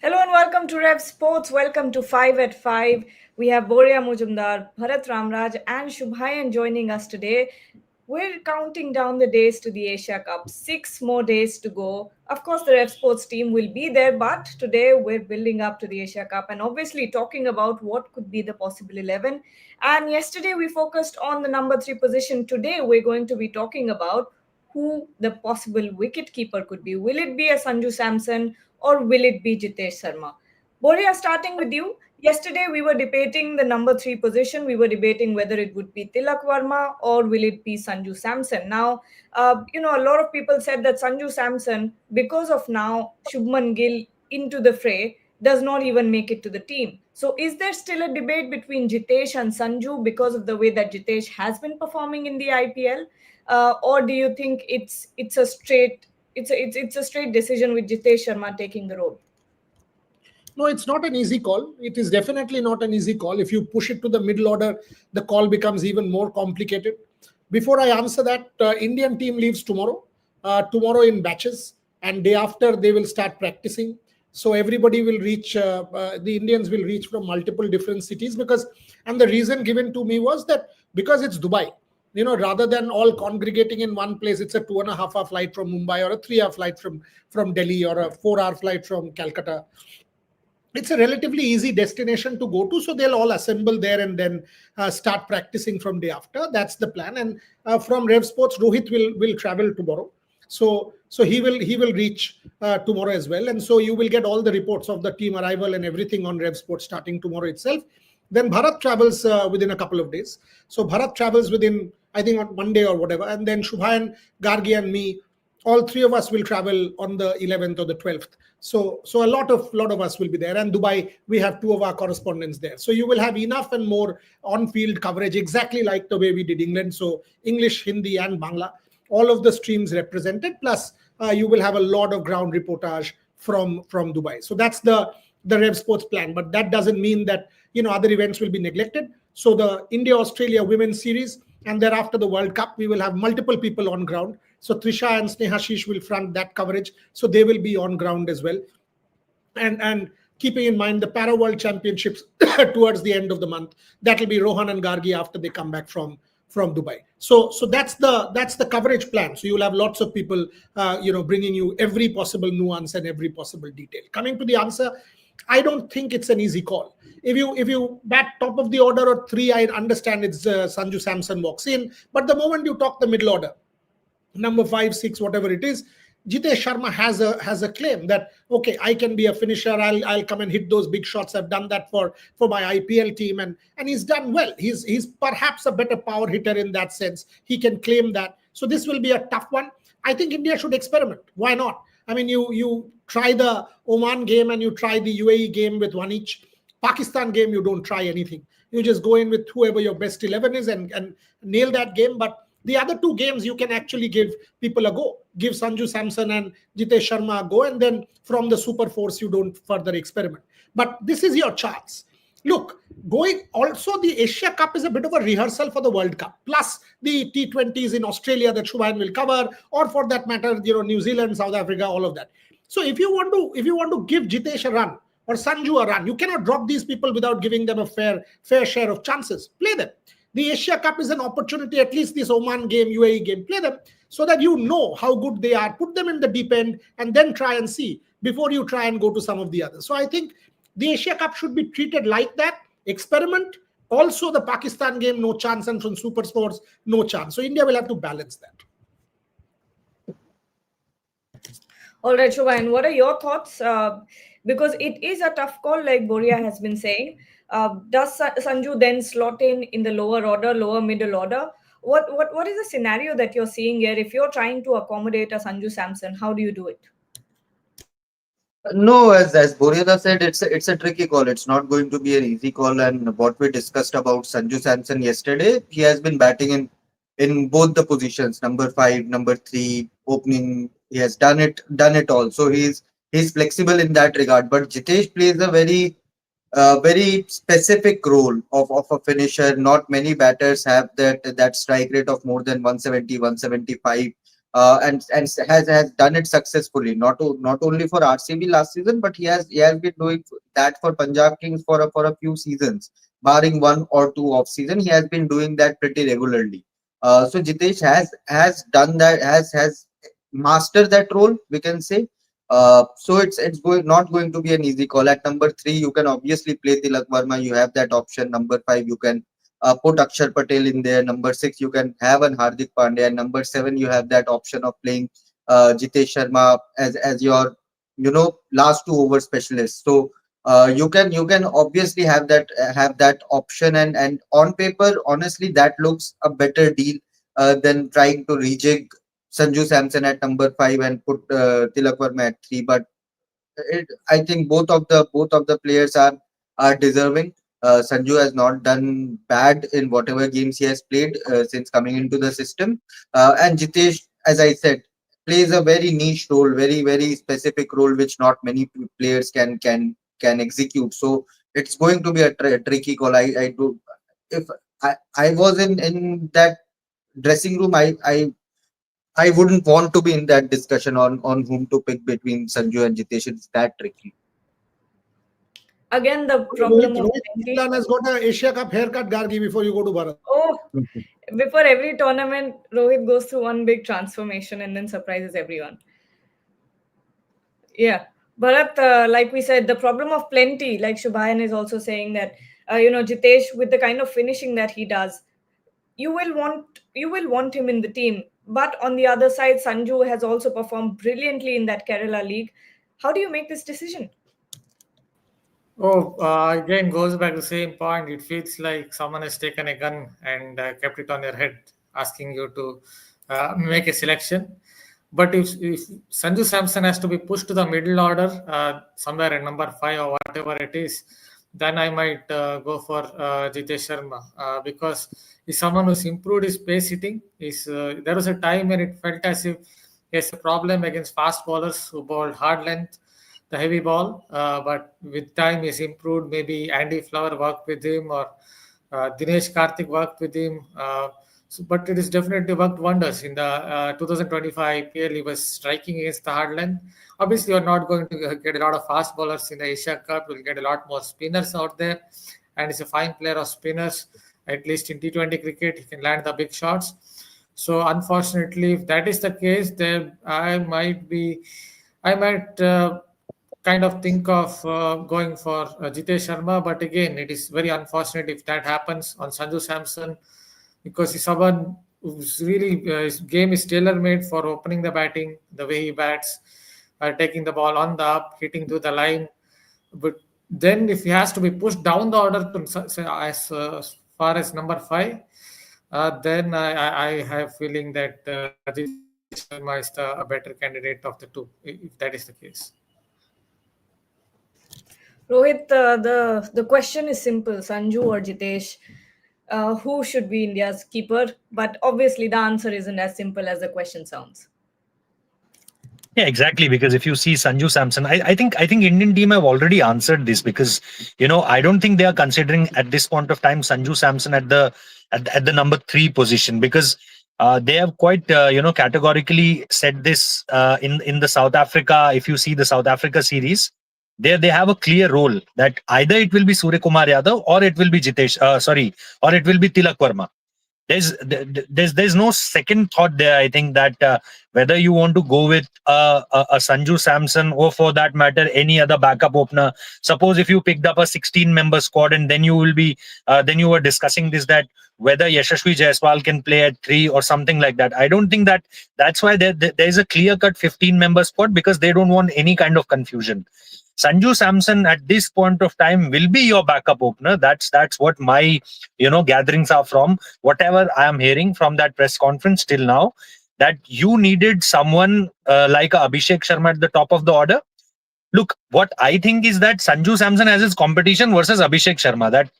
Hello and welcome to Rev Sports. Welcome to 5 at 5. We have Boria Mujumdar, Bharat Ramraj, and Shubhayan joining us today. We're counting down the days to the Asia Cup. 6 more days to go. Of course, the Rev Sports team will be there, but today we're building up to the Asia Cup and obviously talking about what could be the possible 11. And yesterday we focused on the number 3 position. Today we're going to be talking about who the possible wicketkeeper could be. Will it be a Sanju Samson or will it be Jitesh Sharma? Boria, starting with you. Yesterday, we were debating the number 3 position. We were debating whether it would be Tilak Verma or will it be Sanju Samson. Now, a lot of people said that Sanju Samson, because of now Shubman Gill into the fray, does not even make it to the team. So, is there still a debate between Jitesh and Sanju because of the way that Jitesh has been performing in the IPL, or do you think it's a straight it's a straight decision with Jitesh Sharma taking the role? No, it's not an easy call. It is definitely not an easy call. If you push it to the middle order, the call becomes even more complicated. Before I answer that, Indian team leaves tomorrow. Tomorrow in batches, and day after they will start practicing. So everybody will reach. The Indians will reach from multiple different cities and the reason given to me was that because it's Dubai. Rather than all congregating in one place, it's a 2.5 hour flight from Mumbai or a 3 hour flight from Delhi or a 4 hour flight from Calcutta. It's a relatively easy destination to go to, so they'll all assemble there and then start practicing from day after. That's the plan. And from Rev Sports, Rohit will travel tomorrow, so he will reach tomorrow as well. And so you will get all the reports of the team arrival and everything on Rev Sports starting tomorrow itself. Then Bharat travels within a couple of days. So Bharat travels within, I think, on Monday or whatever, and then Shubhayan, Gargi, and me, all three of us will travel on the 11th or the 12th. So a lot of us will be there. And Dubai, we have two of our correspondents there. So you will have enough and more on-field coverage, exactly like the way we did England. So English, Hindi, and Bangla, all of the streams represented. Plus, you will have a lot of ground reportage from Dubai. So that's the Rev Sports plan. But that doesn't mean that other events will be neglected. So the India-Australia Women's Series, and thereafter the World Cup, we will have multiple people on ground. So Trisha and Snehashish will front that coverage. So they will be on ground as well. And keeping in mind the Para World Championships towards the end of the month, that will be Rohan and Gargi after they come back from Dubai. So that's the coverage plan. So you'll have lots of people, bringing you every possible nuance and every possible detail. Coming to the answer, I don't think it's an easy call. If you bat top of the order or 3, I understand it's Sanju Samson walks in. But the moment you talk the middle order, number 5, 6, whatever it is, Jitesh Sharma has a claim that, okay, I can be a finisher. I'll come and hit those big shots. I've done that for my IPL team, and he's done well. He's perhaps a better power hitter in that sense. He can claim that. So this will be a tough one. I think India should experiment. Why not? I mean, you try the Oman game and you try the UAE game with one each. Pakistan game, you don't try anything. You just go in with whoever your best 11 is and nail that game. But the other 2 games, you can actually give people a go. Give Sanju Samson and Jitesh Sharma a go. And then from the Super Force, you don't further experiment. But this is your chance. Look, also the Asia Cup is a bit of a rehearsal for the World Cup. Plus the T20s in Australia that Shubhayan will cover, or for that matter, New Zealand, South Africa, all of that. So if you want to give Jitesh a run or Sanju a run, you cannot drop these people without giving them a fair share of chances. Play them. The Asia Cup is an opportunity, at least this Oman game, UAE game, play them so that you know how good they are. Put them in the deep end and then try and see before you try and go to some of the others. So I think the Asia Cup should be treated like that. Experiment. Also the Pakistan game, no chance, and from Super Sports, no chance. So India will have to balance that. All right, Shubhayan, what are your thoughts? Because it is a tough call, like Boria has been saying. Does Sanju then slot in the lower order, lower middle order? What is the scenario that you're seeing here? If you're trying to accommodate a Sanju Samson, how do you do it? No, as Boryada said, it's a tricky call. It's not going to be an easy call. And what we discussed about Sanju Samson yesterday, he has been batting in both the positions, number 5, number 3, opening. He has done it all. So he's flexible in that regard. But Jitesh plays a very specific role of a finisher. Not many batters have that strike rate of more than 170, 175. and has done it successfully. Not only for RCB last season, but he has been doing that for Punjab Kings for a few seasons, barring one or two off season. He has been doing that pretty regularly. So Jitesh has done that, has mastered that role, we can say. So it's going not going to be an easy call. At number three, you can obviously play Tilak Verma. You have that option. Number five, you can put Akshar Patel in there. Number six, you can have an Hardik Pandya. And number seven, you have that option of playing Jitesh Sharma as your last two over specialist. So you can obviously have that option, and on paper, honestly, that looks a better deal than trying to rejig Sanju Samson at number five and put Tilak Verma at three. But I think both of the players are deserving. Sanju has not done bad in whatever games he has played since coming into the system, and Jitesh, as I said, plays a very niche role, very specific role, which not many players can execute. So it's going to be a tricky call. I do if I was in that dressing room, I wouldn't want to be in that discussion on whom to pick between Sanju and Jitesh. It's that tricky. Again, the Rohit, problem of Rohit plenty. Milan has got a Asia Cup haircut, Gargi, before you go to Bharat. Oh, before every tournament, Rohit goes through one big transformation and then surprises everyone. Yeah. Bharat, like we said, the problem of plenty, like Shubhayan is also saying that, Jitesh, with the kind of finishing that he does, you will want him in the team. But on the other side, Sanju has also performed brilliantly in that Kerala league. How do you make this decision? Oh, again goes back to the same point. It feels like someone has taken a gun and kept it on your head, asking you to make a selection. But if Sanju Samson has to be pushed to the middle order, somewhere at number five or whatever it is, then I might go for Jitesh Sharma because he's someone who's improved his pace hitting. There was a time when it felt as if he has a problem against fast bowlers who bowled hard length, the heavy ball. But with time, he's improved. Maybe Andy Flower worked with him, or Dinesh Karthik worked with him. But it has definitely worked wonders in the 2025 IPL. He was striking against the hard length. Obviously, you're not going to get a lot of fast bowlers in the Asia Cup. You'll get a lot more spinners out there, and he's a fine player of spinners. At least in T20 cricket, he can land the big shots. So, unfortunately, if that is the case, then I might kind of think of going for Jitesh Sharma. But again, it is very unfortunate if that happens on Sanju Samson, because he's someone who's really his game is tailor made for opening the batting, the way he bats, taking the ball on the up, hitting to the line. But then, if he has to be pushed down the order to as far as number five, then I have feeling that Jitesh Sharma is a better candidate of the two, if that is the case. Rohit, the question is simple: Sanju or Jitesh? Who should be India's keeper? But obviously, the answer isn't as simple as the question sounds. Yeah, exactly. Because if you see Sanju Samson, I think Indian team have already answered this because I don't think they are considering at this point of time Sanju Samson at the number three position because they have quite categorically said this in the South Africa. If you see the South Africa series, they have a clear role that either it will be Surya Kumar Yadav or it will be or it will be Tilak Verma. There's no second thought there. I think that whether you want to go with a Sanju Samson or for that matter any other backup opener. Suppose if you picked up a 16-member squad and then you were discussing this, that whether Yashasvi Jaiswal can play at three or something like that. I don't think that's why there's a clear-cut 15-member squad because they don't want any kind of confusion. Sanju Samson at this point of time will be your backup opener. That's what my gatherings are from. Whatever I am hearing from that press conference till now, that you needed someone like a Abhishek Sharma at the top of the order. Look, what I think is that Sanju Samson has his competition versus Abhishek Sharma. That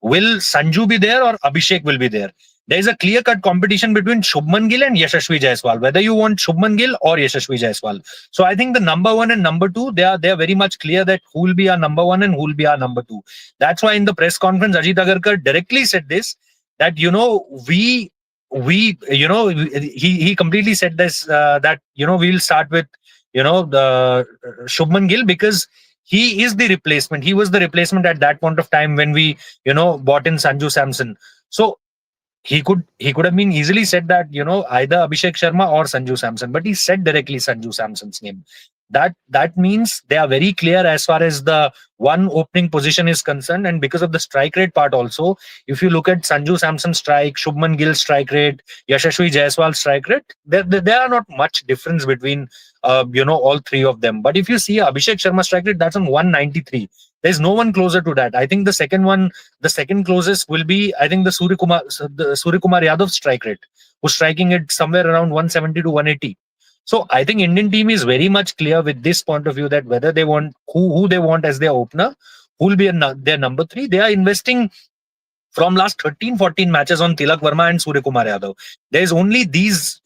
will Sanju be there or Abhishek will be there? There is a clear-cut competition between Shubman Gill and Yashasvi Jaiswal, whether you want Shubman Gill or Yashasvi Jaiswal. So I think the number one and number two, they are very much clear that who will be our number one and who will be our number two. That's why in the press conference, Ajit Agarkar directly said this, that we he completely said this, that we'll start with the Shubman Gill, because he is the replacement. He was the replacement at that point of time when we bought in Sanju Samson. So he could have been easily said that either Abhishek Sharma or Sanju Samson, but he said directly Sanju Samson's name. That means they are very clear as far as the one opening position is concerned. And because of the strike rate part also, if you look at Sanju Samson's strike, Shubman Gill's strike rate, Yashasvi Jaiswal's strike rate, there are not much difference between all three of them. But if you see Abhishek Sharma's strike rate, that's on 193. There's no one closer to that. I think the second closest will be, I think, the Surya Kumar Yadav strike rate, who's striking it somewhere around 170 to 180. So I think Indian team is very much clear with this point of view, that whether they want who they want as their opener, who will be their number three. They are investing from last 13-14 matches on Tilak Verma and Surya Kumar Yadav. There's only these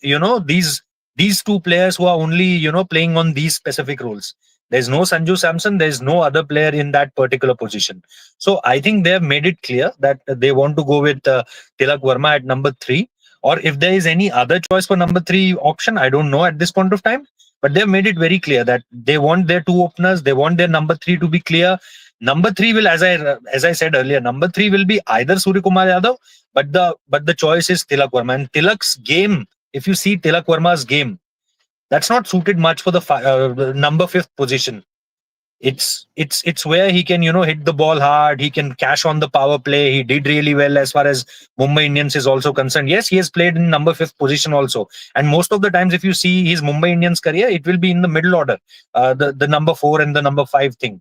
two players who are only playing on these specific roles. There's no Sanju Samson. There's no other player in that particular position. So I think they have made it clear that they want to go with Tilak Verma at number 3. Or if there is any other choice for number 3 option, I don't know at this point of time. But they've made it very clear that they want their two openers. They want their number 3 to be clear. Number 3 will, as I said earlier, number 3 will be either Surya Kumar Yadav, but the choice is Tilak Verma. And Tilak's game, if you see Tilak Verma's game, that's not suited much for the number 5th position. It's where he can hit the ball hard. He can cash on the power play. He did really well as far as Mumbai Indians is also concerned. Yes, he has played in number 5th position also. And most of the times, if you see his Mumbai Indians career, it will be in the middle order, the number 4 and the number 5 thing.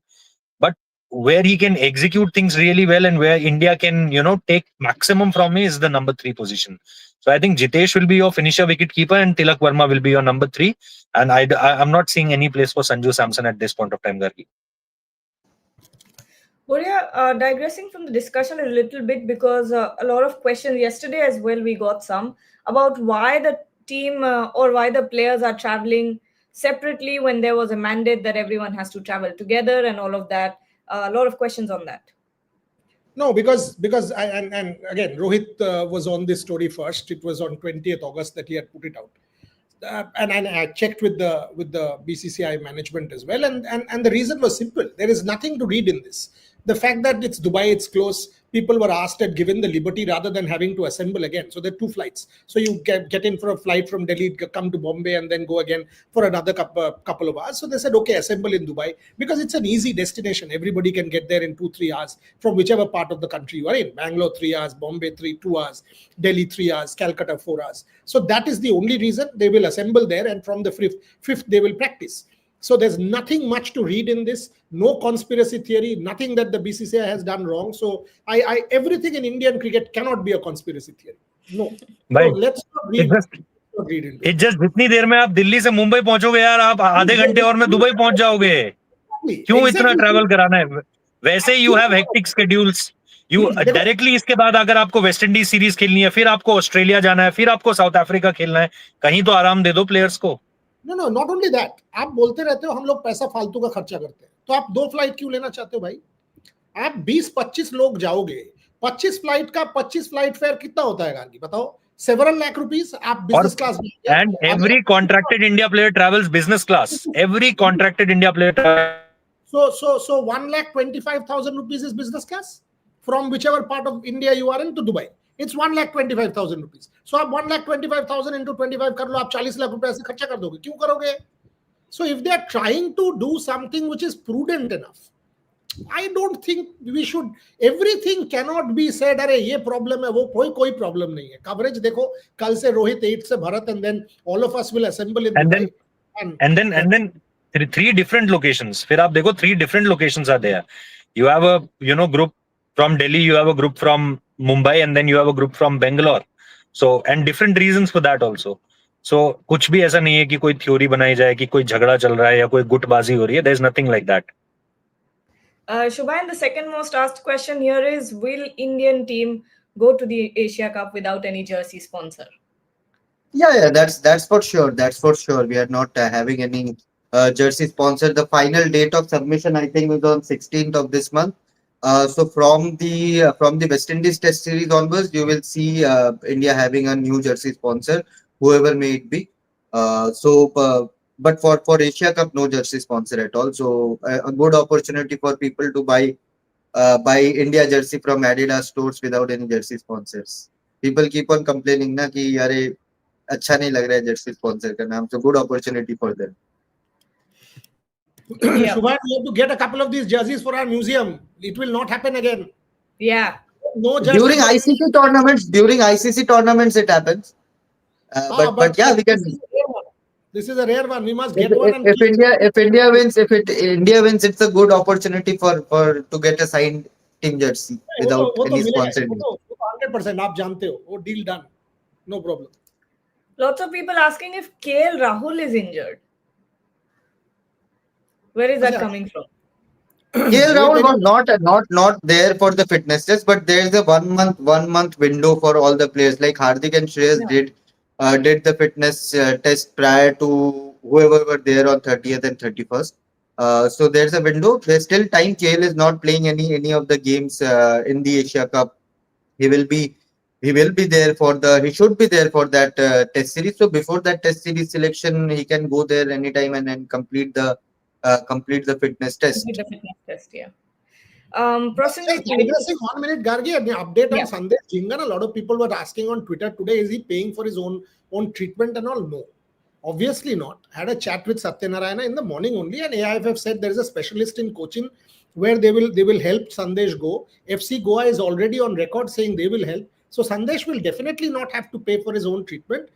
But where he can execute things really well and where India can take maximum from him is the number 3 position. So I think Jitesh will be your finisher wicketkeeper and Tilak Verma will be your number 3. And I'm not seeing any place for Sanju Samson at this point of time, Gargi. Boria, digressing from the discussion a little bit, because a lot of questions yesterday as well, we got some about why the team or why the players are traveling separately when there was a mandate that everyone has to travel together and all of that. A lot of questions on that. No, because and again, Rohit was on this story first. It was on 20th August that he had put it out. And I checked with the BCCI management as well, and the reason was simple. There is nothing to read in this. The fact that it's Dubai, it's close. People were asked and given the liberty rather than having to assemble again. So there are 2 flights. So you get in for a flight from Delhi, come to Bombay, and then go again for another couple of hours. So they said, okay, assemble in Dubai, because it's an easy destination. Everybody can get there in 2-3 hours from whichever part of the country you are in. Bangalore 3 hours, Bombay 2 hours, Delhi 3 hours, Calcutta 4 hours. So that is the only reason they will assemble there, and from the 5th they will practice. So there's nothing much to read in this. No conspiracy theory, nothing that the BCCI has done wrong. So everything in Indian cricket cannot be a conspiracy theory. No. So let's not read into it. Just जितनी देर में आप दिल्ली से मुंबई पहुंचोगे यार, आप आधे घंटे और में दुबई पहुंच जाओगे. क्यों इतना ट्रैवल कराना है? वैसे you have hectic schedules. You directly इसके बाद अगर आपको वेस्ट इंडीज सीरीज खेलनी है, फिर आपको ऑस्ट्रेलिया जाना है, फिर आपको साउथ अफ्रीका खेलना है, कहीं तो आराम दे दो प्लेयर्स को. No, not only that. आप बोलते रहते हो हम लोग पैसा फालतू का खर्चा करते हैं, तो आप 2 फ्लाइट क्यों लेना चाहते हो भाई? आप 20-25 लोग जाओगे, 25 फ्लाइट का 25 फ्लाइट फेयर कितना होता है गार्गी, बताओ? several lakh rupees. आप business class. And every contracted India player travels business class. Every contracted India player. So 1,25,000 rupees is business class from whichever part of India you are in to Dubai. It's 1,25,000 rupees. So आप 1,25,000 into 25 कर लो, आप 40 लाख रुपए ऐसे खर्चा कर दोगे. क्यों करोगे? So if they are trying to do something which is prudent enough, I don't think we should. Everything cannot be said. अरे ये problem है, वो कोई problem नहीं है. Coverage देखो, कल से रोहित 8 से Bharat, and then all of us will assemble in and Dubai. And then 3 different locations. फिर आप देखो 3 different locations are there. You have a group from Delhi, you have a group from Mumbai, and then you have a group from Bangalore. So and different reasons for that also. So कुछ भी ऐसा नहीं है कि कोई theory बनाई जाए कि कोई झगड़ा चल रहा है या कोई गुटबाजी हो रही है. There is nothing like that. Shubhayan, the second most asked question here is, will Indian team go to the Asia Cup without any jersey sponsor? Yeah, that's for sure. That's for sure. We are not having any jersey sponsor. The final date of submission, I think, was on 16th of this month. So from the West Indies Test series onwards, you will see India having a new jersey sponsor, whoever may it be. But for Asia Cup, no jersey sponsor at all. So a good opportunity for people to buy India jersey from Adidas stores without any jersey sponsors. People keep on complaining ना कि यारे अच्छा नहीं लग रहा है jersey sponsor का नाम. So good opportunity for them. Yeah. Shubhan, we have to get a couple of these jerseys for our museum. It will not happen again. Yeah. No jersey. During ICC tournaments, it happens. But yeah, we can. This is a rare one. We must If, get one. if India wins, India wins, it's a good opportunity for to get a signed team jersey without any sponsoring. 100% आप जानते हो, वो deal done. No problem. Lots of people asking if KL Rahul is injured. Where is that coming from? KL Rahul was not there for the fitness test, but there's a 1 month window for all the players. Like Hardik and Shreyas did the fitness test prior to whoever were there on 30th and 31st. So there's a window. There's still time. KL is not playing any of the games in the Asia Cup. He will be there he should be there for that test series. So before that test series selection, he can go there anytime and then complete the fitness test. The fitness test, yeah. Digressing 1 minute, Gargi, an update on Sandesh Jhingan. A lot of people were asking on Twitter today, is he paying for his own treatment and all? No, obviously not. I had a chat with Satyanarayana in the morning only, and AIFF said there is a specialist in Cochin where they will help Sandesh go. FC Goa is already on record saying they will help. So Sandesh will definitely not have to pay for his own treatment.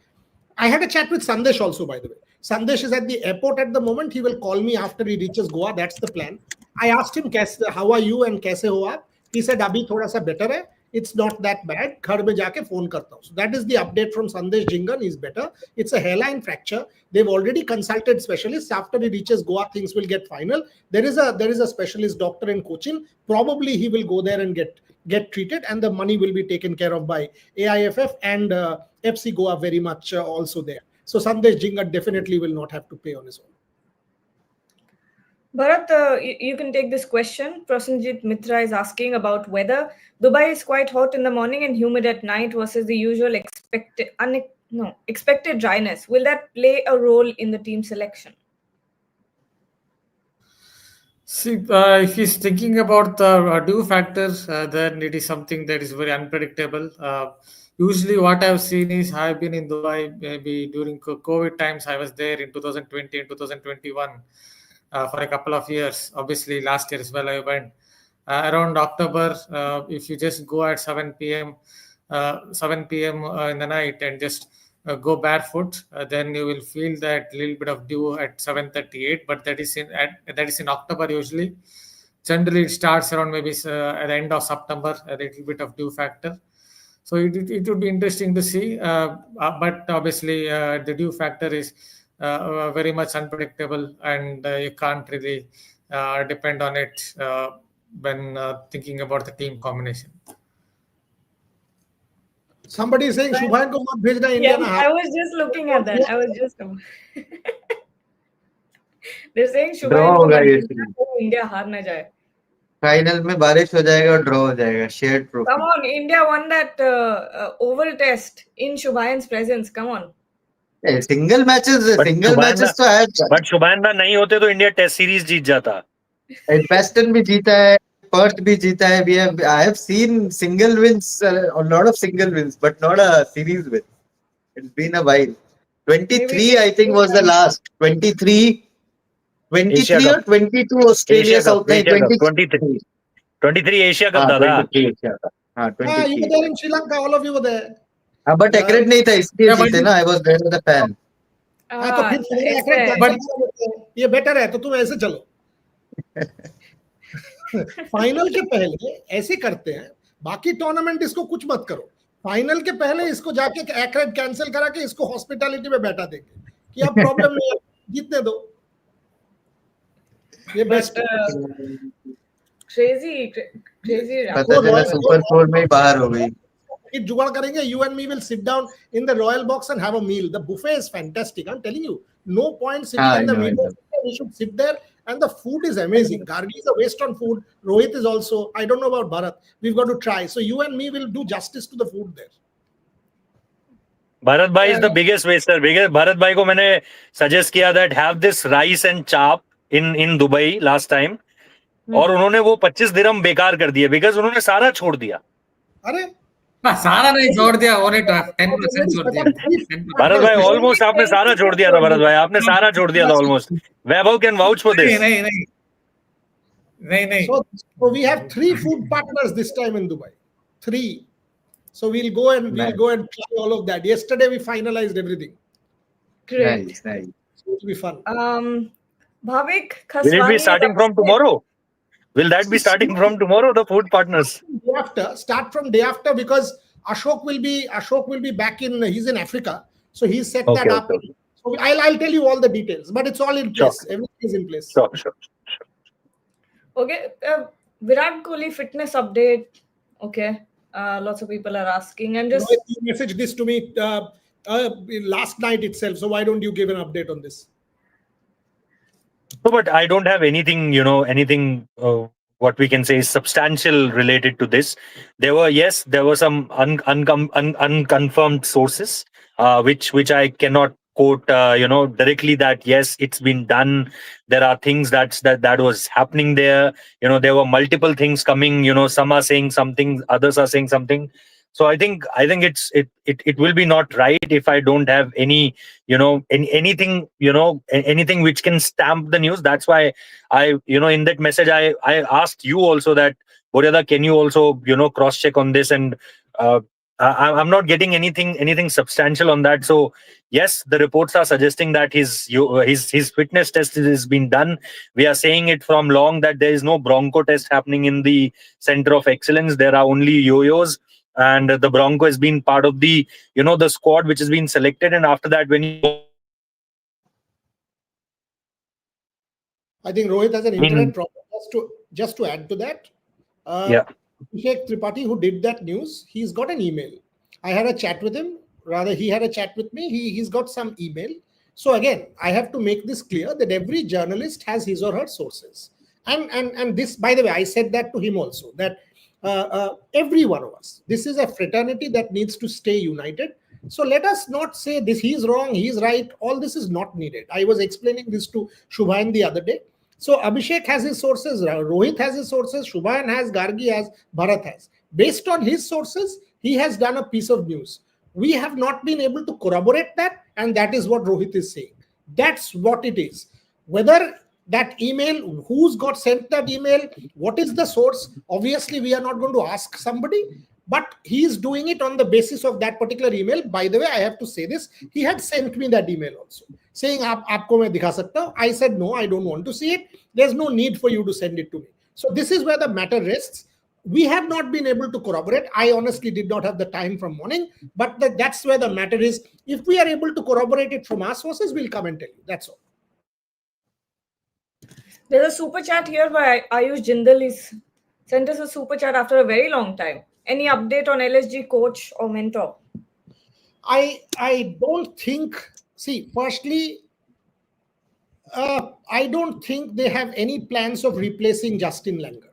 I had a chat with Sandesh also, by the way. Sandesh is at the airport at the moment. He will call me after he reaches Goa. That's the plan. I asked him, how are you and kaise ho aap? He said, abhi thoda sa better hai. It's not that bad. Ghar mein jaake phone karta hu. So that is the update from Sandesh Jhingan. He's better. It's a hairline fracture. They've already consulted specialists. After he reaches Goa, things will get final. There is a specialist doctor in Cochin. Probably he will go there and get treated, and the money will be taken care of by AIFF and FC Goa very much also there. So Sandesh Jhingan definitely will not have to pay on his own. Bharat, you can take this question. Prasenjit Mitra is asking about weather. Dubai is quite hot in the morning and humid at night versus the usual expected dryness. Will that play a role in the team selection? See, if he's thinking about the dew factors, then it is something that is very unpredictable. Usually what I've seen is I've been in Dubai maybe during COVID times. I was there in 2020 and 2021 for a couple of years. Obviously last year as well I went. Around October, if you just go at 7 p.m. In the night and just go barefoot, then you will feel that little bit of dew at 7:38. But that is in October usually. Generally, it starts around maybe at the end of September, a little bit of dew factor. So it would be interesting to see. But obviously, the dew factor is very much unpredictable, and you can't really depend on it when thinking about the team combination. Somebody is saying Shubhan ko mat bhejna India na. I was just looking at that. They're saying Shubhan ko mat bhejna India हार ना जाए. Final में बारिश हो जाएगा और draw हो जाएगा. Shared trophy. Come on, India won that oval test in Shubhan's presence. Come on. Single matches तो है. But Shubhan नहीं होते तो इंडिया टेस्ट सीरीज जीत जाता. Edgbaston भी जीता है, Perth भी जीता है. I have seen single wins, a lot of single wins, but not a series win. It's been a while. 23, I think, was the last. 23 or 22 Australia South. 23 Asia Cup था. 23. You were there in Sri Lanka. All of you were there. But accurate नहीं था इसलिए जीते ना. I was there as a fan. तो फिर ये better है तो तुम ऐसे चलो. फाइनल के पहले ऐसे करते हैं. बाकी टूर्नामेंट इसको कुछ मत करो. फाइनल के पहले इसको जाके एक्रेड कैंसिल करा के इसको हॉस्पिटैलिटी में बैठा देंगे कि अब प्रॉब्लम नहीं है, जीतने दो. ये बेस्ट. क्रेजी पता चला सुपर 4 में बाहर हो गई. जुगाड़ करेंगे. You and me will sit down in the royal box and have a meal. The buffet is fantastic. I'm telling you, no point sitting in the window. We should sit there And the food is amazing. Gargi is a waste on food. Rohit is also, I don't know about Bharat. We've got to try. So you and me will do justice to the food there. Bharat Bhai is the biggest waster. Bharat Bhai को मैंने suggest किया that have this rice and chop in Dubai last time. और उन्होंने वो 25 दिरहम बेकार कर दिए because उन्होंने सारा छोड़ दिया. अरे सारा नहीं छोड़ दिया, only 10% छोड़ दिया. भरत भाई ऑलमोस्ट आपने सारा छोड़ दिया था. भरत भाई आपने सारा छोड़ दिया था almost. Vaibhav can vouch for this. नहीं. So we have 3 food partners this time in Dubai. 3. So we'll go and try all of that. Yesterday we finalized everything. Great. Nice. So it'll be fun. Bhavik Khaswani. Will it be starting from tomorrow? Will that be starting from tomorrow? The food partners. Start from day after, because Ashok will be back in. He's in Africa, so he's set that up. Okay. So I'll tell you all the details, but it's all in place. Sure. Everything is in place. Sure. Okay, Virat Kohli fitness update. Okay, lots of people are asking, and just you messaged this to me last night itself. So why don't you give an update on this? No, but I don't have anything, what we can say is substantial related to this. There were some unconfirmed sources, which I cannot quote, directly that yes, it's been done. There are things that was happening there. There were multiple things coming. Some are saying something, others are saying something. So I think it will be not right if I don't have any, anything which can stamp the news. That's why I, in that message, I asked you also that, Boryada, can you also, cross check on this? And I'm not getting anything substantial on that. So yes, the reports are suggesting that his fitness test has been done. We are saying it from long that there is no Bronco test happening in the Center of Excellence. There are only yo-yos. And the Bronco has been part of the, the squad which has been selected. And after that, when I think Rohit has an internet problem. Just to add to that, Abhishek Tripathi, who did that news, he's got an email. I had a chat with him. Rather, he had a chat with me. He's got some email. So again, I have to make this clear that every journalist has his or her sources. And this, by the way, I said that to him also, that every one of us, this is a fraternity that needs to stay united. So let us not say this, he's wrong, he's right. All this is not needed. I was explaining this to Shubhayan the other day. So Abhishek has his sources, Rohit has his sources, Shubhayan has, Gargi has, Bharat has. Based on his sources, he has done a piece of news. We have not been able to corroborate that, and that is what Rohit is saying. That's what it is. Whether that email, who's got sent that email, what is the source? Obviously, we are not going to ask somebody, but he's doing it on the basis of that particular email. By the way, I have to say this. He had sent me that email also, saying, Aapko main dikha sakta hu. I said, no, I don't want to see it. There's no need for you to send it to me. So this is where the matter rests. We have not been able to corroborate. I honestly did not have the time from morning, but that's where the matter is. If we are able to corroborate it from our sources, we'll come and tell you. That's all. There's a super chat here by Ayush Jindal. He's sent us a super chat after a very long time. Any update on LSG coach or mentor? I don't think, firstly, I don't think they have any plans of replacing Justin Langer.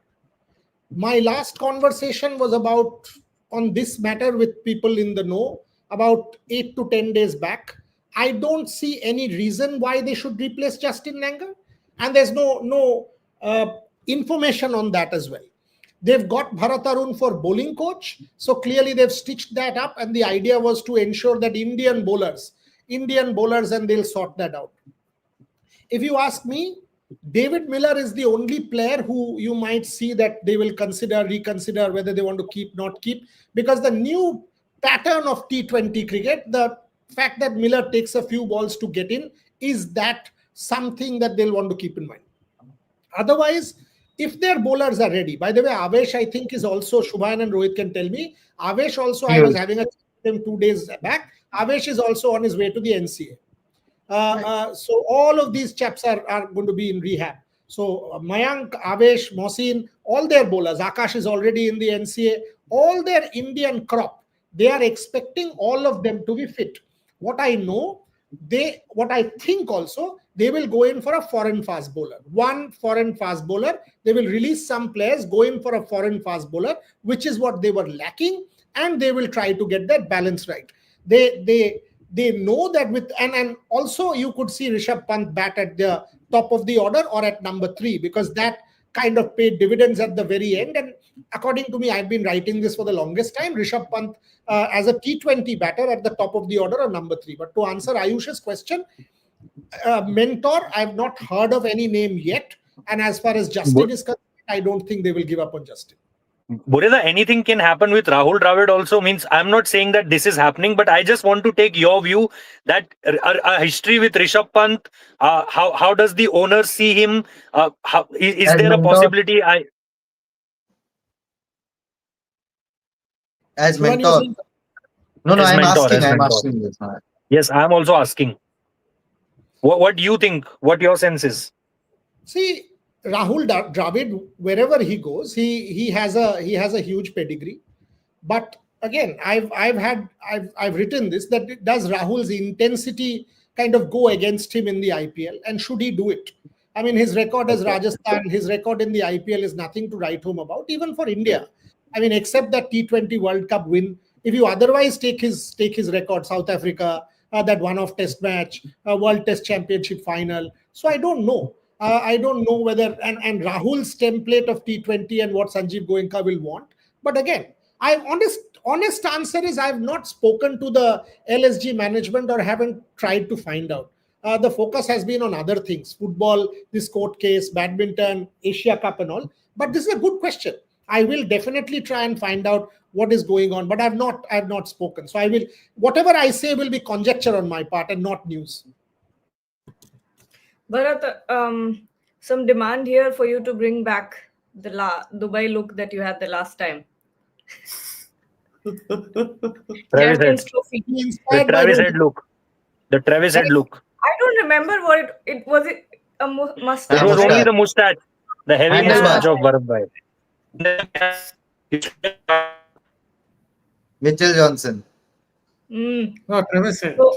My last conversation was on this matter with people in the know about 8 to 10 days back. I don't see any reason why they should replace Justin Langer. And there's no information on that as well. They've got Bharat Arun for bowling coach. So clearly they've stitched that up. And the idea was to ensure that Indian bowlers, and they'll sort that out. If you ask me, David Miller is the only player who you might see that they will reconsider whether they want to keep, not keep. Because the new pattern of T20 cricket, the fact that Miller takes a few balls to get in, is that something that they'll want to keep in mind. Otherwise, if their bowlers are ready, by the way, Avesh, I think, is also, Shubhayan and Rohit can tell me, Avesh also, I was having a chat with him 2 days back, Avesh is also on his way to the NCA. So all of these chaps are going to be in rehab. So Mayank, Avesh, Mohsin, all their bowlers, Akash is already in the NCA, all their Indian crop, they are expecting all of them to be fit. What I know, what I think also, they will go in for a foreign fast bowler. One foreign fast bowler. They will release some players, go in for a foreign fast bowler, which is what they were lacking, and they will try to get that balance right. They know that with and also you could see Rishabh Pant bat at the top of the order or at number 3, because that kind of paid dividends at the very end. And according to me, I've been writing this for the longest time, Rishabh Pant as a T20 batter at the top of the order or number 3. But to answer Ayush's question, mentor, I've not heard of any name yet. And as far as Justin is concerned, I don't think they will give up on Justin. Bureda, anything can happen with Rahul Dravid also. Means I'm not saying that this is happening, but I just want to take your view that a history with Rishabh Pant. How does the owner see him? Is As there a mentor. possibility? As Shubhan, you mentor. saying- No, As I'm mentor, asking. as I'm mentor. asking this. Yes, I'm also asking. What do you think? What your sense is? See, Rahul Dravid, wherever he goes, he has a huge pedigree. But again, I've written this, that does Rahul's intensity kind of go against him in the IPL, and should he do it? I mean, his record as Rajasthan, his record in the IPL is nothing to write home about, even for India. I mean, except that T20 World Cup win. If you otherwise take his record, South Africa, that one-off Test match, World Test Championship final. So I don't know. I don't know whether and Rahul's template of T20 and what Sanjeev Goenka will want. But again, honest answer is I've not spoken to the LSG management or haven't tried to find out. The focus has been on other things: football, this court case, badminton, Asia Cup, and all. But this is a good question. I will definitely try and find out what is going on. But I've not spoken. So I will, whatever I say will be conjecture on my part and not news. Bharat, some demand here for you to bring back the Dubai look that you had the last time. Travis Champions Head. Trophy. He The inspired by Travis the- Head look. The Travis Head look. I don't remember what it was. It a mustache. It was Mustache. only the mustache, the heavy And mustache yeah. of Bharat Bhai. Mitchell Johnson. Mm. No, Travis said. So,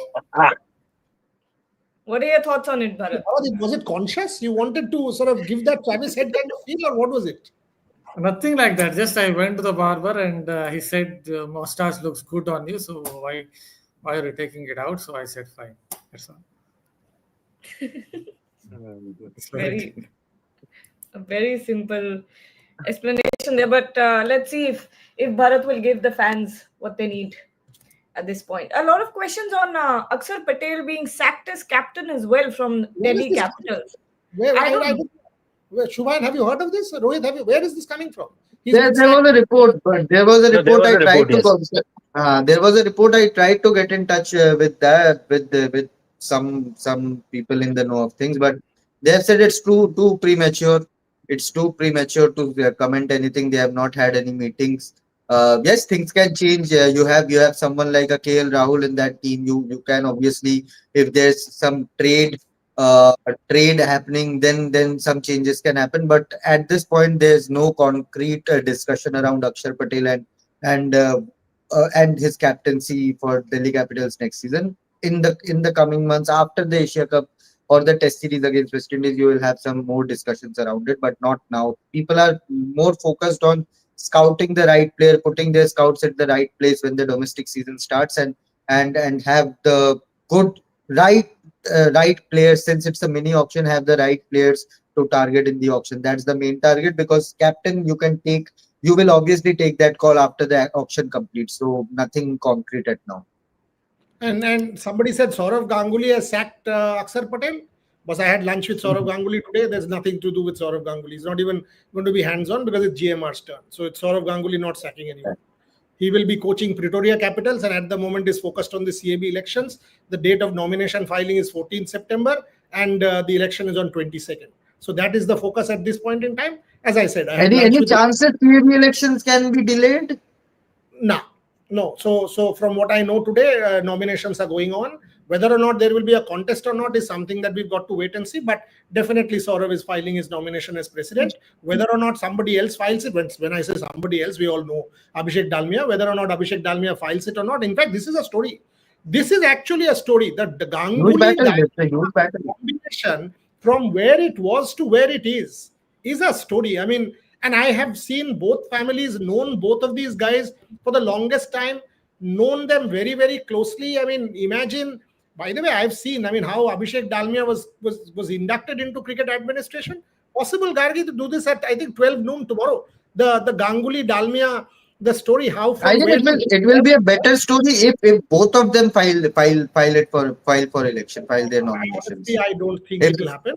what are your thoughts on it, Bharat? Was it conscious? You wanted to sort of give that Travis Head kind of feel, or what was it? Nothing like that. Just I went to the barber and he said the mustache looks good on you. So why are you taking it out? So I said fine. That's all. It's Very, a very simple explanation there. But let's see if Bharat will give the fans what they need at this point. A lot of questions on Akshar Patel being sacked as captain as well from Where is Delhi this Capitals. Where, I don't know. Shubhan, have you heard of this? Rohit, where is this coming from? There was a report, but there was a No, there report was I a tried report, to. There was a report I tried to get in touch with some people in the know of things, but they have said it's too premature. It's too premature to comment anything. They have not had any meetings. Yes, things can change. You have someone like a KL Rahul in that team. You can obviously, if there's some trade happening, then some changes can happen. But at this point, there's no concrete discussion around Akshar Patel and his captaincy for Delhi Capitals next season. In the coming months after the Asia Cup or the Test series against West Indies, you will have some more discussions around it, but not now. People are more focused on scouting the right player, putting their scouts at the right place when the domestic season starts, and have the good right players. Since it's a mini auction, have the right players to target in the auction. That's the main target, because captain you will obviously take that call after the auction completes. So nothing concrete at now. And somebody said Saurav Ganguly has sacked Akshar Patel. But I had lunch with Saurav Ganguly today. There's nothing to do with Saurav Ganguly. He's not even going to be hands-on because it's GMR's turn. So it's Saurav Ganguly not sacking anyone. He will be coaching Pretoria Capitals, and at the moment is focused on the CAB elections. The date of nomination filing is 14th September, and the election is on 22nd. So that is the focus at this point in time. As I said, I had lunch Any with chances CAB elections can be delayed? No. So from what I know today, nominations are going on. Whether or not there will be a contest or not is something that we've got to wait and see. But definitely Saurav is filing his nomination as president. Whether or not somebody else files it, when I say somebody else, we all know Abhishek Dalmia. Whether or not Abhishek Dalmia files it or not. In fact, this is a story. This is actually a story that the Huge Ganguly battle. It's a huge battle. combination from where it was to where it is a story. I mean, and I have seen both families, known both of these guys for the longest time, known them very, very closely. I mean, imagine, by the way, I've seen, I mean, how Abhishek Dalmia was inducted into cricket administration. Possible, Gargi, to do this at, I think, 12 noon tomorrow. The Ganguly Dalmia, the story, how I from think where it will be a better story if both of them file for election, file their honestly, nominations. I don't think If it will happen.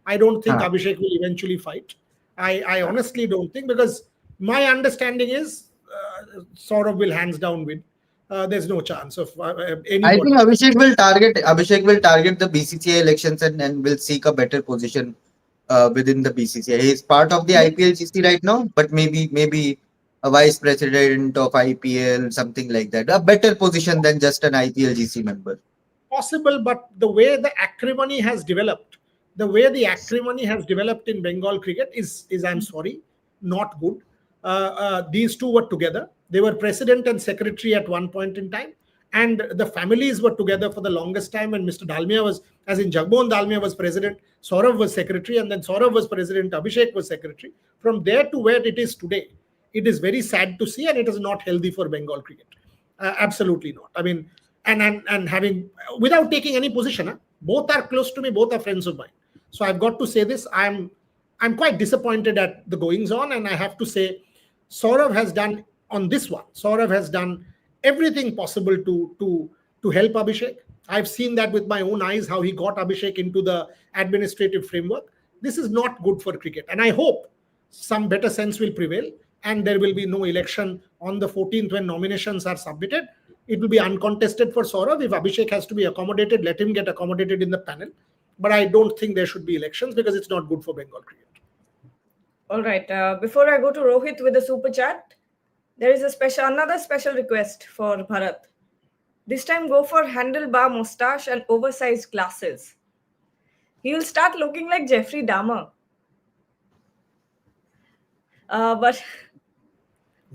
I don't think huh, Abhishek will eventually fight. I honestly don't think, because my understanding is Saurav will hands down win. There's no chance of I think anybody. Abhishek will target the BCCI elections and will seek a better position within the BCCI. He is part of the IPL GC right now, but maybe a vice president of IPL, something like that. A better position than just an IPL GC member. Possible, but the way the acrimony has developed, in Bengal cricket is I'm sorry, not good. These two were together. They were president and secretary at one point in time, and the families were together for the longest time. And Mr. Dalmia was, as in Jagmohan Dalmia was president, Saurav was secretary, and then Saurav was president, Abhishek was secretary. From there to where it is today, it is very sad to see, and it is not healthy for Bengal cricket. Absolutely not. I mean, and having, without taking any position, huh? Both are close to me, both are friends of mine. So I've got to say this. I'm quite disappointed at the goings on, and I have to say, Saurav has done on this one. Saurav has done everything possible to help Abhishek. I've seen that with my own eyes, how he got Abhishek into the administrative framework. This is not good for cricket, and I hope some better sense will prevail, and there will be no election on the 14th when nominations are submitted. It will be uncontested for Saurav. If Abhishek has to be accommodated, let him get accommodated in the panel. But I don't think there should be elections, because it's not good for Bengal cricket. All right. Before I go to Rohit with the super chat, there is another special request for Bharat. This time, go for handlebar mustache and oversized glasses. He will start looking like Jeffrey Dahmer. But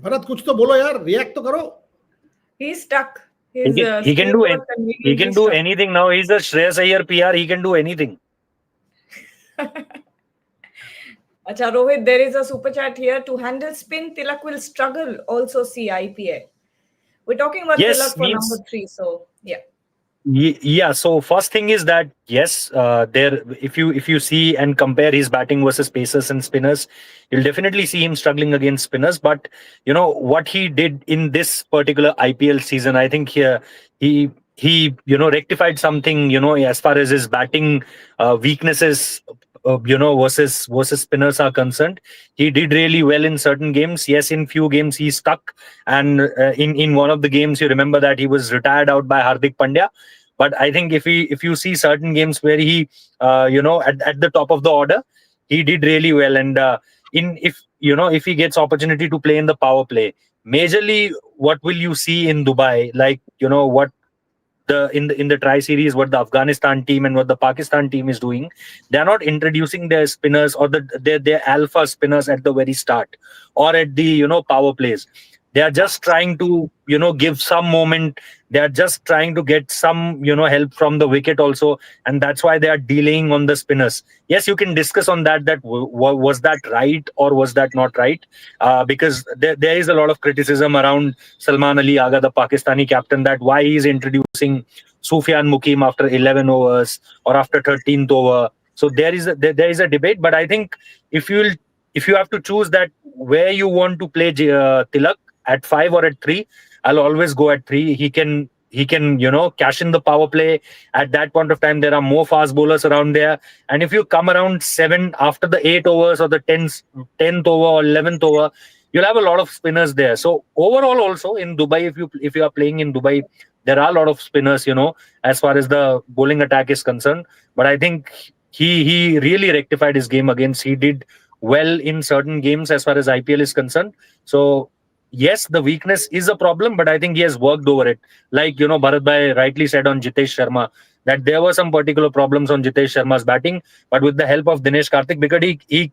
Bharat, kuch to bolo yaar, react to karo. he's stuck. He can do it. He can do anything now. He's the Shreyas Iyer PR. He can do anything. Acha, Rohit, there is a super chat here. To handle spin, Tilak will struggle. Also see IPA. We're talking about Tilak for number 3. So yeah. Yeah. So first thing is that yes, there. If you see and compare his batting versus pacers and spinners, you'll definitely see him struggling against spinners. But you know what he did in this particular IPL season, I think here he rectified something. As far as his batting weaknesses. Versus spinners are concerned, he did really well in certain games. Yes, in few games he stuck, and in one of the games, you remember that he was retired out by Hardik Pandya. But I think if you see certain games where he, at the top of the order, he did really well. And if he gets opportunity to play in the power play, majorly, what will you see in Dubai? Like what. In the tri-series, what the Afghanistan team and what the Pakistan team is doing, they are not introducing their spinners or their alpha spinners at the very start or at the power plays. They are just trying to give some moment. They are just trying to get some help from the wicket also, and that's why they are delaying on the spinners. Yes, you can discuss on that. Was that right or was that not right? Because there is a lot of criticism around Salman Ali Agha, the Pakistani captain, that why he is introducing Sufyan Mukim after 11 overs or after 13th over. So there is a debate, but I think if you have to choose that where you want to play Tilak, at 5 or at 3, I'll always go at 3. He can cash in the power play. At that point of time, there are more fast bowlers around there. And if you come around 7 after the 8 overs or the 10th over or 11th over, you'll have a lot of spinners there. So overall, also in Dubai, if you are playing in Dubai, there are a lot of spinners, as far as the bowling attack is concerned. But I think he really rectified his game against. He did well in certain games as far as IPL is concerned. So yes, the weakness is a problem, but I think he has worked over it. Like, Bharat Bhai rightly said on Jitesh Sharma, that there were some particular problems on Jitesh Sharma's batting, but with the help of Dinesh Karthik, because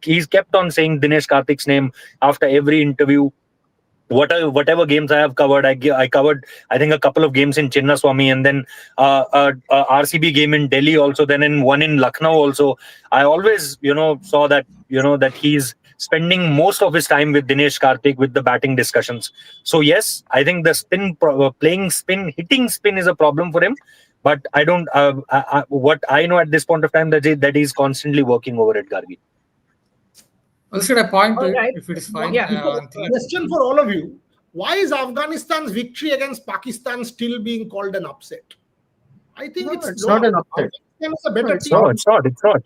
he's kept on saying Dinesh Karthik's name after every interview. whatever games I have covered, I covered, I think, a couple of games in Chinnaswamy, and then RCB game in Delhi also, then in one in Lucknow also. I always, saw that, that he's spending most of his time with Dinesh Karthik with the batting discussions. So yes, I think the hitting spin is a problem for him. But I don't. What I know at this point of time, that he's constantly working over it, Gargi. Also, a point All right. if it is fine. Yeah. On Tilak. Question for all of you: why is Afghanistan's victory against Pakistan still being called an upset? I think it's not an upset. Afghanistan is a better it's team. not. It's not.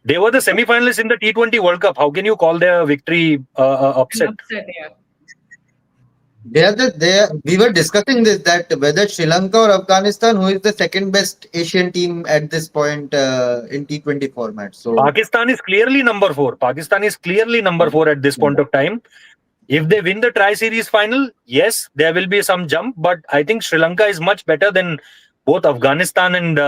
They were the semi-finalists in the T20 World Cup. How can you call their victory upset? Upset, yeah. We were discussing this, that whether Sri Lanka or Afghanistan, who is the second best Asian team at this point in T20 format. So Pakistan is clearly number 4. Pakistan is clearly number 4 at this point of time. If they win the Tri-Series final, yes, there will be some jump. But I think Sri Lanka is much better than both Afghanistan and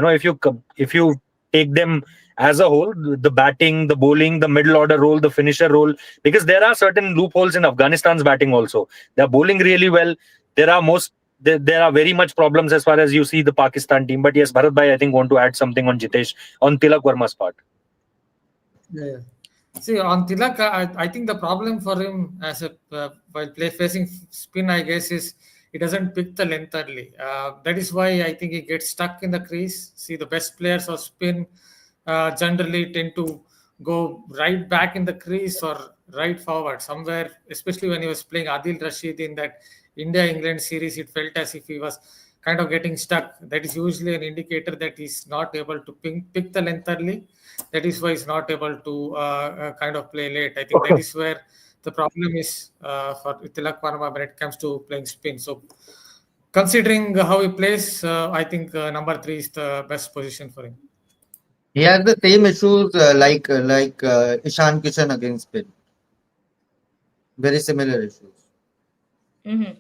if you take them as a whole, the batting, the bowling, the middle order role, the finisher role, because there are certain loopholes in Afghanistan's batting also. They're bowling really well. There are very much problems as far as you see the Pakistan team. But yes, Bharat Bhai, I think, want to add something on Tilak Verma's part. Yeah. See, on Tilak, I think the problem for him while facing spin, I guess, is he doesn't pick the length early. That is why I think he gets stuck in the crease. See, the best players of spin generally tend to go right back in the crease or right forward somewhere, especially when he was playing Adil Rashid in that India-England series. It felt as if he was kind of getting stuck. That is usually an indicator that he's not able to pick the length early. That is why he's not able to kind of play late. I think that is where the problem is for Tilak Verma when it comes to playing spin. So considering how he plays, I think number 3 is the best position for him. he has the same issues like Ishan Kishan against spin. Very similar issues. Mm-hmm.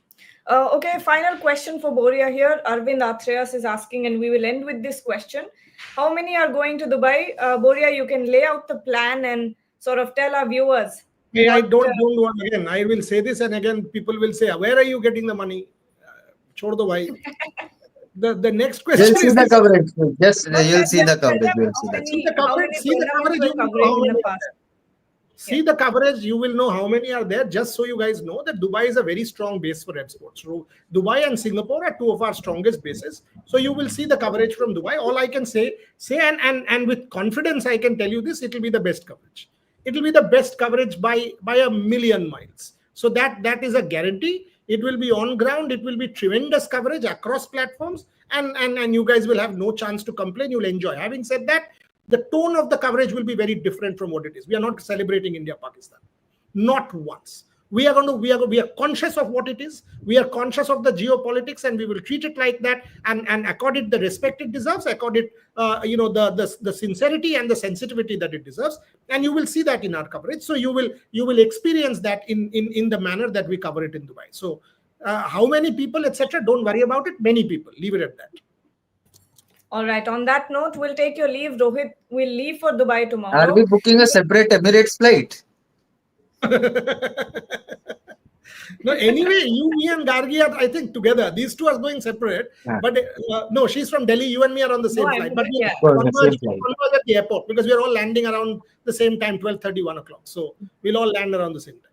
Okay, final question for Boria here. Arvind Atreas is asking, and we will end with this question. How many are going to Dubai? Boria, you can lay out the plan and sort of tell our viewers. Hey, I don't want again. I will say this, and again, people will say, "Where are you getting the money?" Chhod do bhai. The next question You'll see is the this. coverage. You'll see the coverage. You'll see that. See the coverage. You will know how many are there. See the coverage, you will know how many are there. Just so you guys know that Dubai is a very strong base for exports. So Dubai and Singapore are 2 of our strongest bases. So you will see the coverage from Dubai. All I can say and with confidence I can tell you this: it will be the best coverage. It will be the best coverage by a million miles. So that is a guarantee. It will be on ground. It will be tremendous coverage across platforms, and you guys will have no chance to complain. You'll enjoy. Having said that, the tone of the coverage will be very different from what it is. We are not celebrating India-Pakistan. Not once. We are conscious of what it is. We are conscious of the geopolitics, and we will treat it like that and accord it the respect it deserves, accord it the sincerity and the sensitivity that it deserves. And you will see that in our coverage. So you will experience that in the manner that we cover it in Dubai. So how many people, etc., don't worry about it. Many people. Leave it at that. All right. On that note, we'll take your leave. Rohit will leave for Dubai tomorrow. Are we booking a separate Emirates flight? No, anyway, you, me, and Gargi are, I think, together. These two are going separate. Yeah. But no, she's from Delhi. You and me are on the same flight. But we converge at the airport because we are all landing around the same time, 12:30, 1 o'clock. So we'll all land around the same time.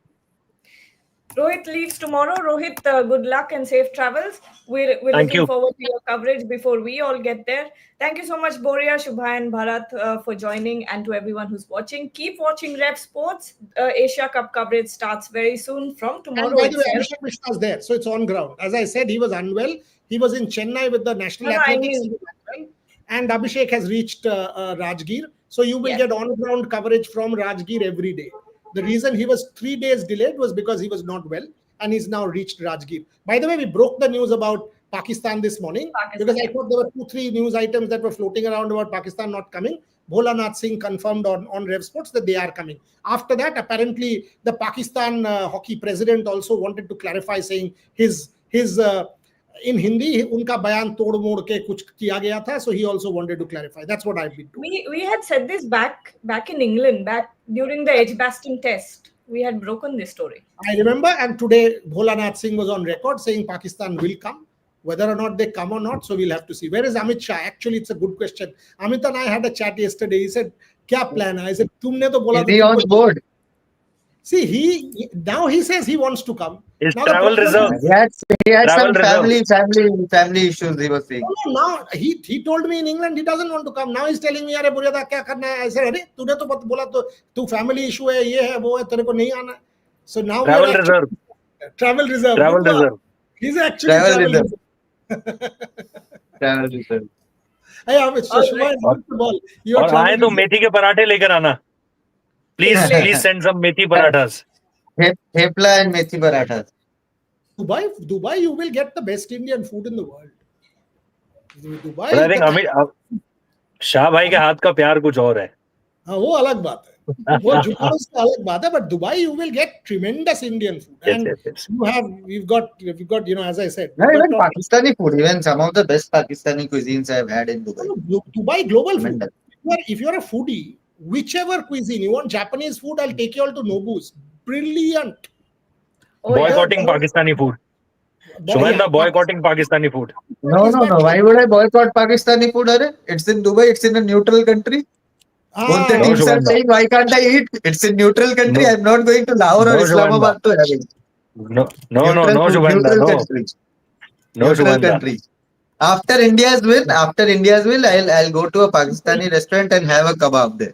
Rohit leaves tomorrow. Rohit, good luck and safe travels. We're looking forward to your coverage before we all get there. Thank you so much, Boria, Shubha, and Bharat, for joining, and to everyone who's watching. Keep watching Rev Sports. Asia Cup coverage starts very soon from tomorrow. And by the way, Abhishek Mishra was there, so it's on ground. As I said, he was unwell. He was in Chennai with the National Athletics. And Abhishek has reached Rajgir. So you will get on-ground coverage from Rajgir every day. The reason he was 3 days delayed was because he was not well, and he's now reached Rajgir. By the way, we broke the news about Pakistan this morning because I thought there were 2-3 news items that were floating around about Pakistan not coming. Bholanath Singh confirmed on Rev Sports that they are coming. After that, apparently, the Pakistan hockey president also wanted to clarify, saying his in Hindi, unka bayan tod mod ke kuch kiya gaya tha, so he also wanted to clarify. That's what I've been told. We had said this back in England, back during the Edgbaston test. we had broken this story. I remember, and today Bholanath Singh was on record saying Pakistan will come. Whether or not they come or not, so we'll have to see. Where is Amit Shah? Actually, it's a good question. Amit and I had a chat yesterday. He said, "Kya plan hai?" I said, "Tumne to bola Is tha he on tumko-" board? See, now he says he wants to come. His Now the travel problem reserve. is- He had Travel some reserve. family issues. He was saying. No, now he told me in England he doesn't want to come. Now he's telling me, "अरे बुरिया क्या करना है?" I said, "अरे तूने तो बोला तो तू family issue है, ये है, वो है, तेरे को नहीं आना." So now we are Travel actually- reserve. travel reserve. Travel Good work. reserve. He's actually Travel travel reserve. reserve. Travel reserve. Hey, Amit, All Shubha, right. good ball. You are और आए travel तो reserve. मेथी के पराठे लेकर आना. Please send some methi parathas. Thepla and methi parathas. Dubai, you will get the best Indian food in the world. Dubai, But I think Shah भाई के हाथ का प्यार कुछ और है. हाँ, वो अलग बात है. वो जुगाड़ उसका अलग बात है. But Dubai, you will get tremendous Indian food. Yes, And yes. we've got, as I said. No, we've even got- Pakistani food, even some of the best Pakistani cuisines I've had in Dubai. Dubai global food. Tremendous. If you're a foodie, whichever cuisine you want, Japanese food, I'll take you all to Nobu's. Brilliant. Oh, yeah. Boycotting Pakistani food. Shubhendra boycotting Pakistani food. No. Why would I boycott Pakistani food? Are? It's in Dubai. It's in a neutral country. Both the Ah, teams are Shubhendra. saying, why can't I eat? It's a neutral country. No. I'm not going to Lahore or No, Islamabad to have it. No, Neutral food, Shubhendra, neutral no. country. No, Neutral Shubhendra. country. After India's win, I'll go to a Pakistani restaurant and have a kebab there.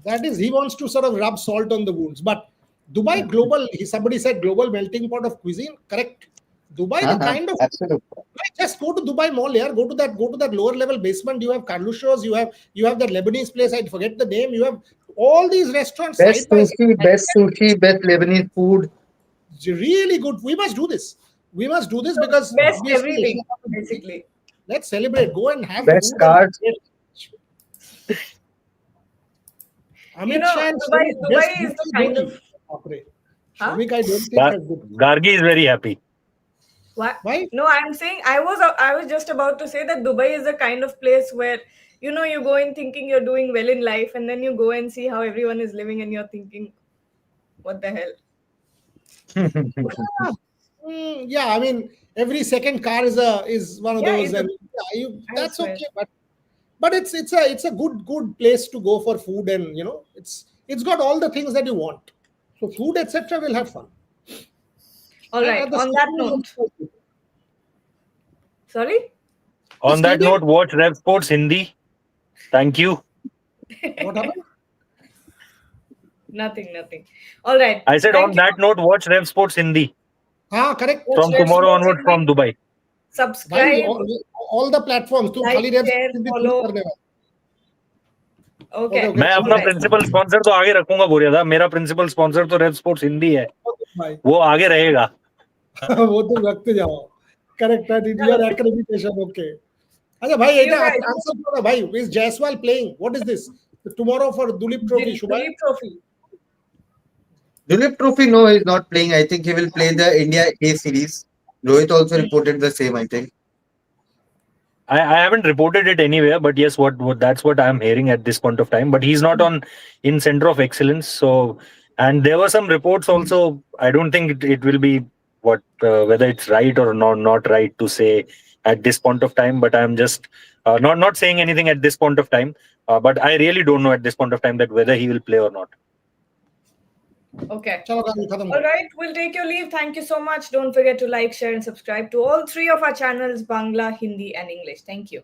that is, he wants to sort of rub salt on the wounds. But Dubai global, somebody said global melting pot of cuisine. Correct. Dubai, the kind of Absolutely. just go to Dubai Mall here. Go to that lower level basement. You have Carluccio's. You have that Lebanese place. I forget the name. You have all these restaurants. Best side by side. best sushi, best Lebanese food. It's really good. We must do this. We must do this because Best obviously everything, basically. let's celebrate. Go and have Best food. cards. Amit You know, Shah and Dubai Shramik, best is the Gucci kind Dhoti. of- Baapre. Huh? Shramik, I don't think has good. Gargi is very happy. What? Why? No, I'm saying I was just about to say that Dubai is the kind of place where you go in thinking you're doing well in life, and then you go and see how everyone is living, and you're thinking, what the hell? Yeah, I mean, every second car is one of Yeah, those, it's a- and that's swear. okay. But it's a good place to go for food, and it's got all the things that you want. So food, etc., will have fun. All right. And the On that stadium is note, also- sorry. On that stadium- note, watch Rev Sports Hindi. Thank you. What happened? Nothing. All right. I said Thank on you. that note, watch Rev Sports Hindi. Correct. Watch From Rev tomorrow Sports onwards Hindi. from Dubai. Subscribe. all the platforms. तुम Like, खाली Rev share, Sports भी follow. करने वाले। Okay. Okay. मैं All अपना right. Principal sponsor तो आगे रखूंगा बोरिया था. मेरा प्रिंसिपल स्पॉन्सर तो रेव स्पोर्ट्स हिंदी है. भाई वो आगे रहेगा. वो तुम रखते जाओ. Correct. Your accreditation. Okay. अच्छा भाई You এটা guys. आंसर करो भाई. Is Jaiswal playing? What is this? Tomorrow for Dulip Trophy. Shubha? Dilip Trophy. Dulip Trophy, no, he's not playing. I think he will play the India A series. Rohit also reported the same, I think. I haven't reported it anywhere, but yes, what that's what I'm hearing at this point of time. But he's not in center of excellence. So, and there were some reports also. I don't think it will be whether it's right or not right to say at this point of time. But I'm just not saying anything at this point of time. But I really don't know at this point of time that whether he will play or not. Okay. चलो काम खत्म All करो. right, we'll take your leave. Thank you so much. Don't forget to like, share, and subscribe to all three of our channels, Bangla, Hindi, and English. Thank you.